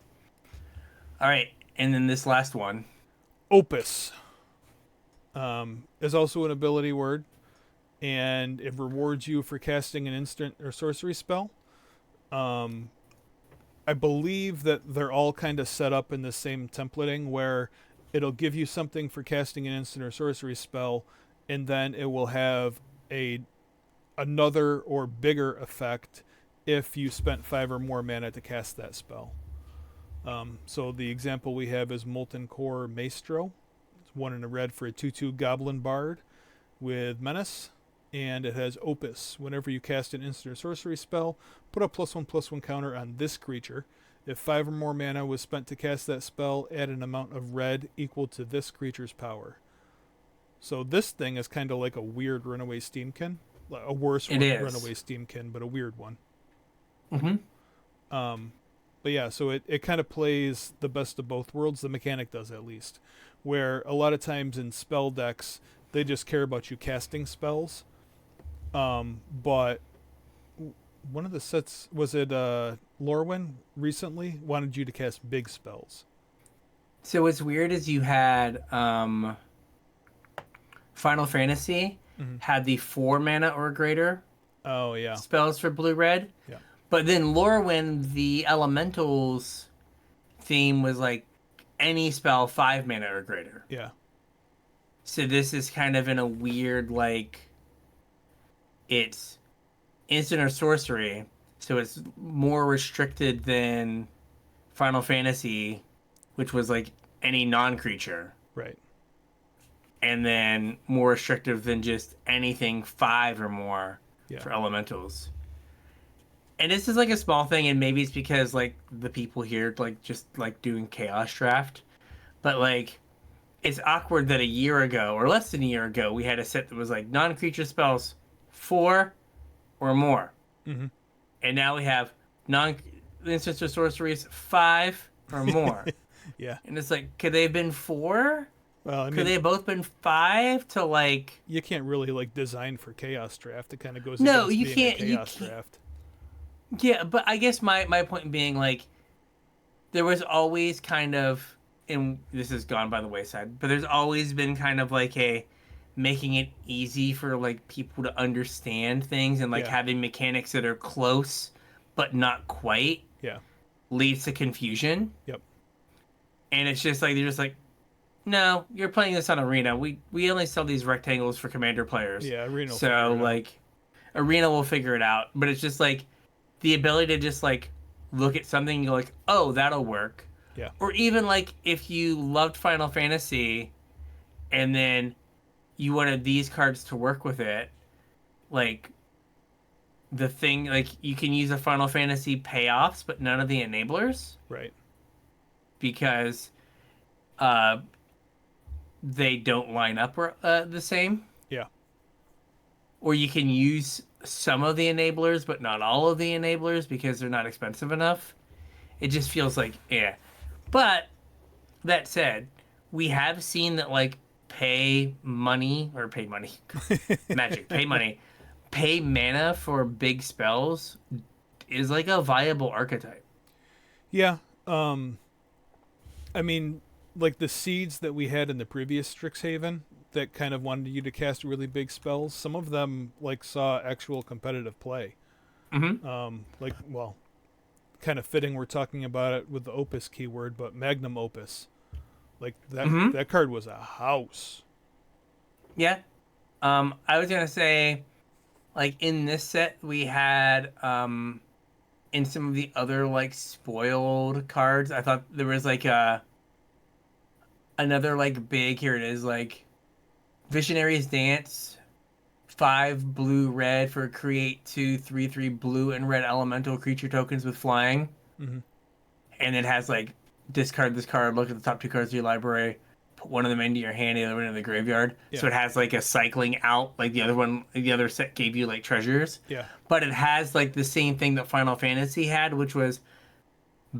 All right. And then this last one. Opus is also an ability word, and it rewards you for casting an instant or sorcery spell. I believe that they're all kind of set up in the same templating where it'll give you something for casting an instant or sorcery spell, and then it will have another or bigger effect if you spent 5 or more mana to cast that spell. So the example we have is Molten Core Maestro. It's 1 in a red for a 2/2 Goblin Bard with Menace, and it has Opus. Whenever you cast an instant or sorcery spell, put a +1/+1 counter on this creature. If 5 or more mana was spent to cast that spell, add an amount of red equal to this creature's power. So this thing is kind of like a weird Runaway Steamkin. a worse It is. runaway steamkin, but a weird one. Mm-hmm. But yeah, so it kind of plays the best of both worlds. The mechanic does, at least, where a lot of times in spell decks they just care about you casting spells. But one of the sets, was it Lorwyn recently wanted you to cast big spells. So what's weird is you had Final Fantasy Mm-hmm. had the 4 mana or greater Oh yeah, spells for blue red, yeah, but then Lorwyn, the elementals theme was like any spell 5 mana or greater. yeah, So this is kind of in a weird like it's instant or sorcery, so it's more restricted than Final Fantasy, which was like any non-creature, right, and then more restrictive than just anything 5 or more yeah, for elementals. And this is like a small thing, and maybe it's because like the people here like just like doing chaos draft, but like it's awkward that a year ago or less than a year ago we had a set that was like non-creature spells 4 or more, mm-hmm. and now we have non instants or sorceries 5 or more. Yeah. And it's like, could they have been 4? Well, I Could mean, they have both been 5 to like? you can't really like design for chaos draft. It kind of goes No, against you being can't. a You chaos can't. draft. Yeah, but I guess my point being like, there was always kind of, and this has gone by the wayside, but there's always been kind of like a making it easy for like people to understand things and like Yeah, having mechanics that are close but not quite yeah, leads to confusion. yep, And it's just like they're just like, no, you're playing this on Arena. We only sell these rectangles for Commander players. yeah. Arena will So figure it out. like, Arena will figure it out. But it's just like the ability to just like look at something and go like, oh, that'll work. Yeah, Or even like if you loved Final Fantasy and then you wanted these cards to work with it, like the thing like you can use the Final Fantasy payoffs but none of the enablers right, because uh they don't line up the same. yeah, Or you can use some of the enablers but not all of the enablers because they're not expensive enough. It just feels like yeah. But that said, we have seen that like pay money or pay money magic pay money pay mana for big spells is like a viable archetype. yeah. I mean, like the seeds that we had in the previous Strixhaven that kind of wanted you to cast really big spells. Some of them like saw actual competitive play. Like, well, kind of fitting we're talking about it with the Opus keyword, but Magnum Opus, like that card was a house. Yeah. I was gonna say, like in this set we had in some of the other like spoiled cards, I thought there was like another like big here it is like Visionary's Dance, 5 blue red for create 2/3/3 blue and red elemental creature tokens with flying. Mm-hmm. And it has like discard this card, look at the top 2 cards of your library, put one of them into your hand, the other one in the graveyard. Yeah. So it has like a cycling out, like the other set gave you like treasures. Yeah, But it has like the same thing that Final Fantasy had, which was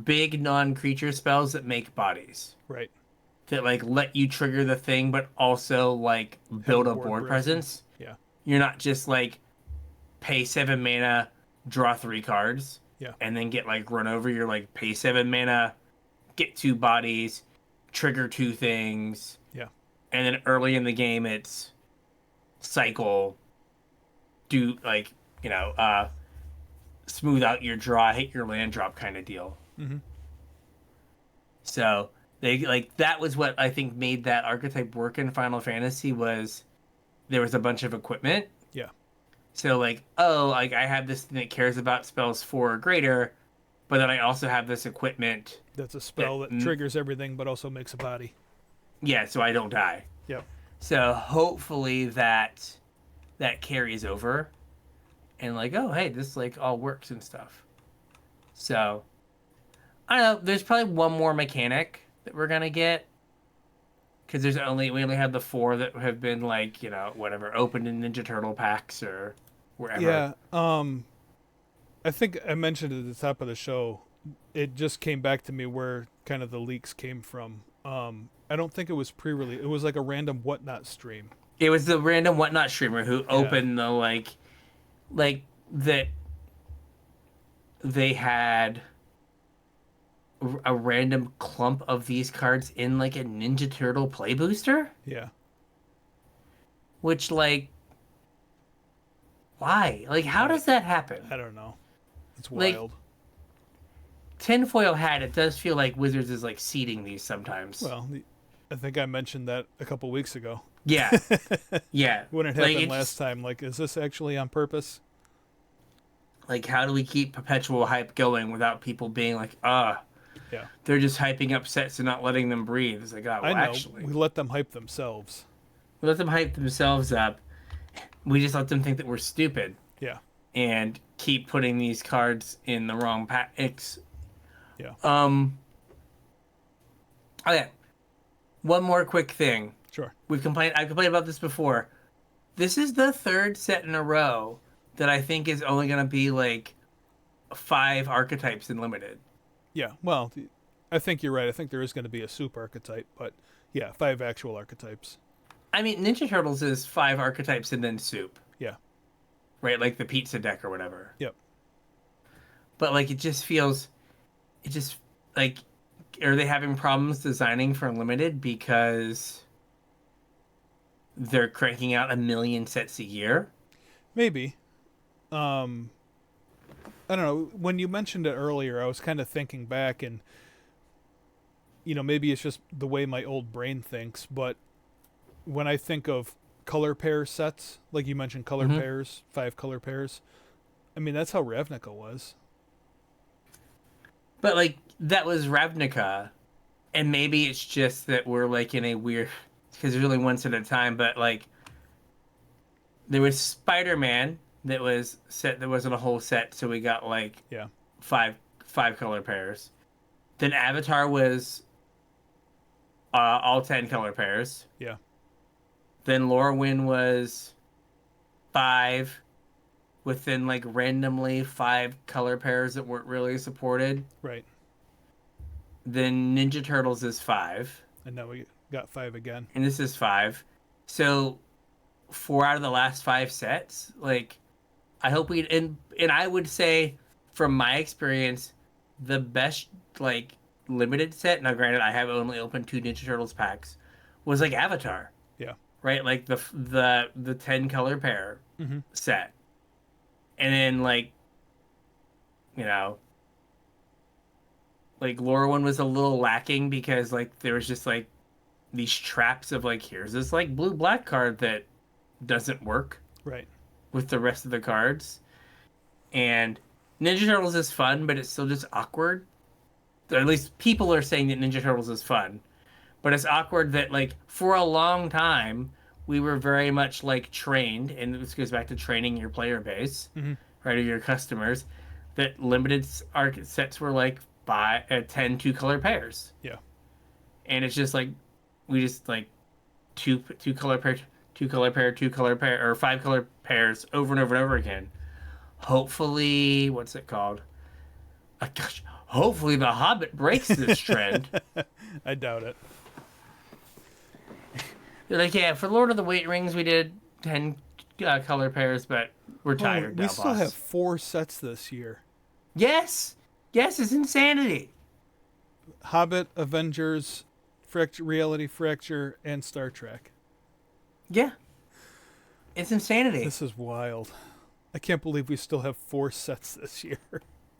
big non-creature spells that make bodies. right. That like let you trigger the thing, but also like build a board board presence. presence. Yeah, You're not just like pay 7 mana, draw 3 cards, yeah, and then get like run over. You're like pay 7 mana, get 2 bodies, trigger 2 things, yeah, and then early in the game it's cycle, do like smooth out your draw, hit your land drop kind of deal. mm-hmm. So they like that was what I think made that archetype work in Final Fantasy was there was a bunch of equipment. Yeah, So like, oh, like I have this thing that cares about spells 4 or greater, but then I also have this equipment. that's a spell that triggers everything, but also makes a body. Yeah, so I don't die. Yep. So hopefully that carries over, and like, oh hey, this like all works and stuff. So I don't know. There's probably one more mechanic that we're gonna get because we only have the 4 that have been like whatever opened in Ninja Turtle packs or wherever. Yeah. I think I mentioned at the top of the show, it just came back to me where kind of the leaks came from. I don't think it was pre-release. It was like a random whatnot stream. It was the random whatnot streamer who Yeah. opened the like that they had a random clump of these cards in like a Ninja Turtle play booster, Yeah. which like why? Like how I does that happen? I don't know. It's Like wild. tinfoil hat, it does feel like Wizards is like seeding these sometimes. Well, I think I mentioned that a couple weeks ago Yeah, yeah. when it Like happened it last just time. Like, is this actually on purpose? like how do we keep perpetual hype going without people being like, Yeah. they're just hyping up sets and not letting them breathe. It's like, I well, know. actually, We let them hype themselves. we let them hype themselves up. We just let them think that we're stupid Yeah. and keep putting these cards in the wrong packs. Yeah. Um, okay. One more quick thing. Sure. I complained about this before. This is the third set in a row that I think is only gonna be like 5 archetypes in limited. Yeah. Well, I think you're right. I think there is going to be a soup archetype, but yeah, 5 actual archetypes. I mean, Ninja Turtles is 5 archetypes and then soup, Yeah. right? Like the pizza deck or whatever. Yep. But like it just like, are they having problems designing for limited because they're cranking out 1 million sets a year? Maybe. Um, I don't know. When you mentioned it earlier, I was kind of thinking back, and maybe it's just the way my old brain thinks, but when I think of color pair sets, like you mentioned color Mm-hmm. pairs, 5 color pairs, I mean, that's how Ravnica was. But like that was Ravnica, and maybe it's just that we're like in a weird because there's only one set at a time. But like there was Spider-Man that was set that wasn't a whole set, so we got like Yeah. five five color pairs. Then Avatar was all 10 color pairs. Yeah. Then Lorwyn was 5, within like randomly 5 color pairs that weren't really supported. Right. Then Ninja Turtles is 5, And now we got 5 again. and this is 5. So 4 out of the last 5 sets, like I hope we and I would say from my experience, the best like limited set. Now, granted, I have only opened 2 Ninja Turtles packs. Was like Avatar, Yeah. right? Like the 10 color pair Mm-hmm. set, and then like like Lorwyn was a little lacking because like there was just like these traps of like here's this like blue black card that doesn't work Right. with the rest of the cards. And Ninja Turtles is fun, but it's still just awkward. Or at least people are saying that Ninja Turtles is fun, but it's awkward that like for a long time we were very much like trained, and this goes back to training your player base, Mm-hmm. right, or your customers, that limited arc sets were like 10 2 color pairs, Yeah. and it's just like we just like two color pair, 2 color pair, 2 color pair, or 5 color pairs over and over and over again. Hopefully, what's it called? Gosh, hopefully the Hobbit breaks this trend. I doubt it. They're like, yeah, for Lord of the Weight Rings we did 10 color pairs, but we're tired we now, still boss. have 4 sets this year. Yes, yes, it's insanity. Hobbit, Avengers, Reality Fracture, and Star Trek. Yeah, it's insanity. This is wild. I can't believe we still have 4 sets this year.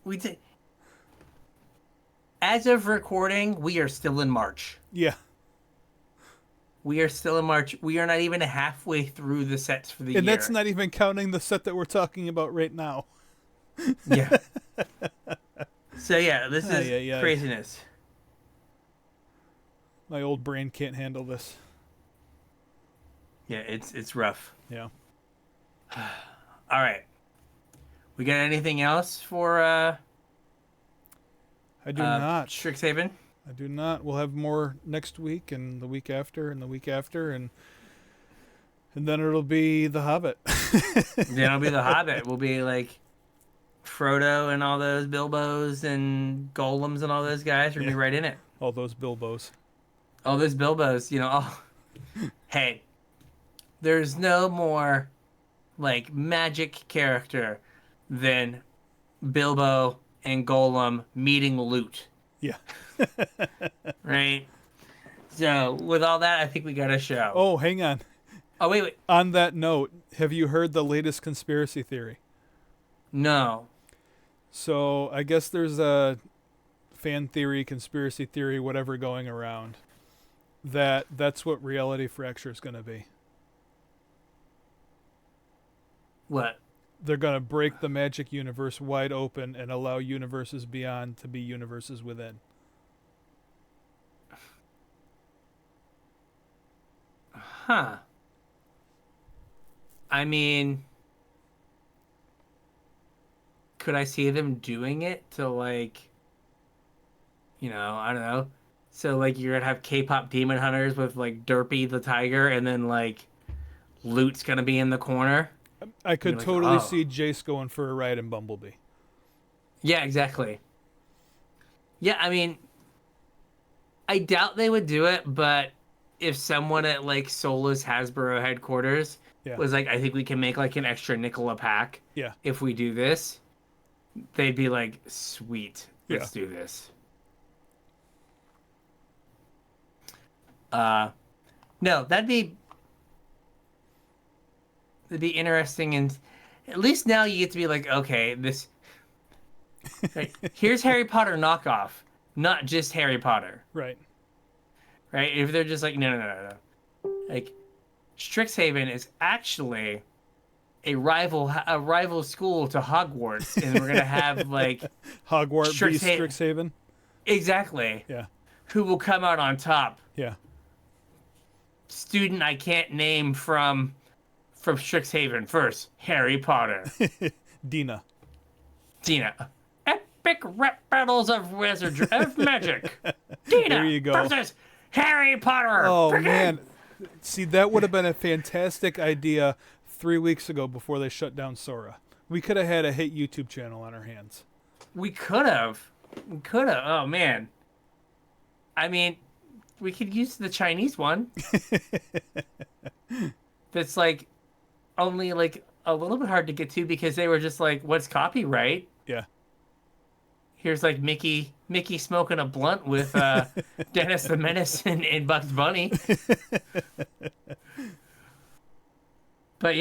We did. As of recording, we are still in March. Yeah. We are still in March. We are not even halfway through the sets for the And year. that's not even counting the set that we're talking about right now. Yeah. So yeah, this is Ay, ay, ay. craziness. My old brain can't handle this. Yeah, it's rough. Yeah. All right. We got anything else for I do not. Strixhaven? I do not. We'll have more next week and the week after and the week after, and And then it'll be The Hobbit. Then it'll be the Hobbit. We'll be like Frodo and all those Bilbos and Golems and all those guys. We'll be right in it. All those Bilbos. All those Bilbos, oh. Hey, there's no more like magic character than Bilbo and Golem meeting Loot. Yeah. Right? So, with all that, I think we got a show. Oh, hang on. Oh, wait. On that note, have you heard the latest conspiracy theory? No. So, I guess there's a fan theory, conspiracy theory, whatever going around, that's what Reality Fracture is going to be. What? They're going to break the magic universe wide open and allow universes beyond to be universes within. Huh. I mean, could I see them doing it to like, I don't know. So like you're gonna have K-pop demon hunters with like Derpy the tiger, and then like Loot's gonna be in the corner. I could like, totally see Jace going for a ride in Bumblebee. Yeah, exactly. Yeah, I mean, I doubt they would do it, but if someone at like Solus Hasbro headquarters was like, I think we can make like an extra nickel a pack. Yeah. If we do this, they'd be like, sweet, let's do this. No, that'd be interesting, and at least now you get to be like, okay, this. Right, here's Harry Potter knockoff, not just Harry Potter. Right. Right? If they're just like, no. Like, Strixhaven is actually a rival school to Hogwarts, and we're gonna have like Hogwarts Strixhaven. Exactly. Yeah. Who will come out on top? Yeah. Student I can't name from Strixhaven first. Harry Potter. Dina. Epic rap battles of wizardry of magic. Dina there you go. versus Harry Potter. Oh man, see that would have been a fantastic idea 3 weeks ago before they shut down Sora. We could have had a hit YouTube channel on our hands. We could have. Oh man. I mean, we could use the Chinese one. That's like only like a little bit hard to get to because they were just like, what's copyright? Yeah. Here's like Mickey smoking a blunt with Dennis the Menace and Bugs Bunny. But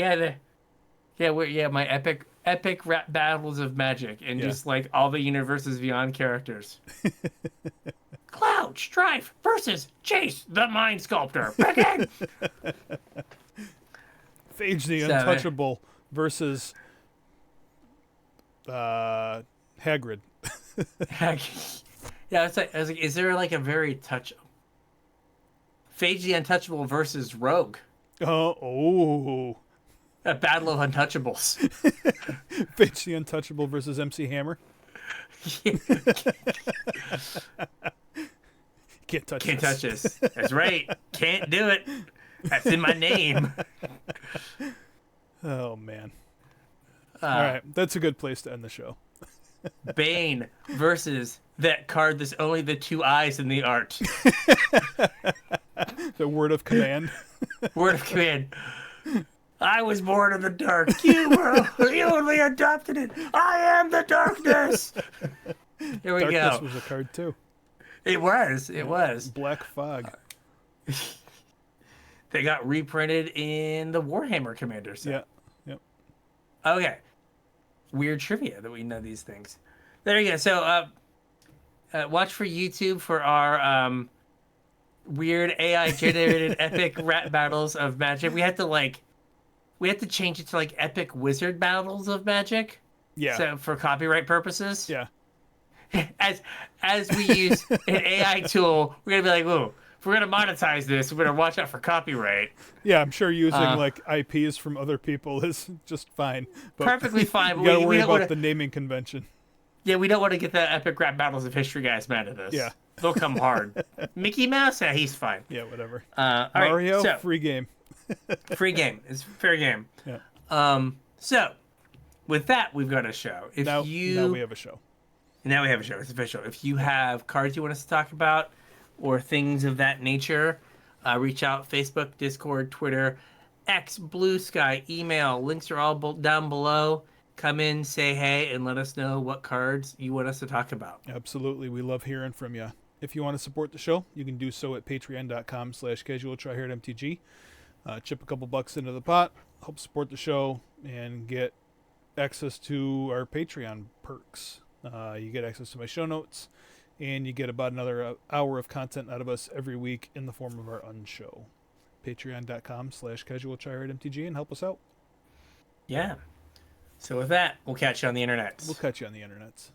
my epic rap battles of magic and just like all the universes beyond characters. Cloud Strife versus Chase the Mind Sculptor. Begin. Phage the Untouchable versus Hagrid. Yeah, I was like, is there like a very touch? Phage the Untouchable versus Rogue. Oh. A battle of untouchables. Phage the Untouchable versus MC Hammer. Can't touch this. That's right. Can't do it. That's in my name. Oh man. All right, that's a good place to end the show. Bane versus that card that's only the two eyes in the art. The word of command. Word of command. I was born in the dark. You only adopted it. I am the darkness. Here we Darkness go. was a card too. It was. Black Fog. They got reprinted in the Warhammer Commander set. Yeah. Yep. Okay. Weird trivia that we know these things. There you go. So, watch for YouTube for our weird AI generated epic rap battles of magic. We have to change it to like epic wizard battles of magic. Yeah. So for copyright purposes. Yeah. As we use an AI tool, we're gonna be like, whoa. If we're going to monetize this, we're going to watch out for copyright. Yeah, I'm sure using like IPs from other people is just fine. But perfectly fine. You got to worry about the naming convention. Yeah, we don't want to get the epic rap battles of history guys mad at this. Yeah. They'll come hard. Mickey Mouse? Yeah, he's fine. Yeah, whatever. All Mario, right, so, free game. Free game. It's fair game. Yeah. So with that, we've got a show. If Now we you have a show. Now we have a show. It's official. If you have cards you want us to talk about or things of that nature, reach out. Facebook, Discord, Twitter, X, Blue Sky, email. Links are all down below. Come in, say hey, and let us know what cards you want us to talk about. Absolutely. We love hearing from you. If you want to support the show, you can do so at patreon.com/CasualTryHardMTG. Chip a couple bucks into the pot, help support the show, and get access to our Patreon perks. You get access to my show notes, and you get about another hour of content out of us every week in the form of our unshow. Patreon.com/CasualTryHardMTG, and help us out. Yeah. So with that, we'll catch you on the internet. We'll catch you on the internets.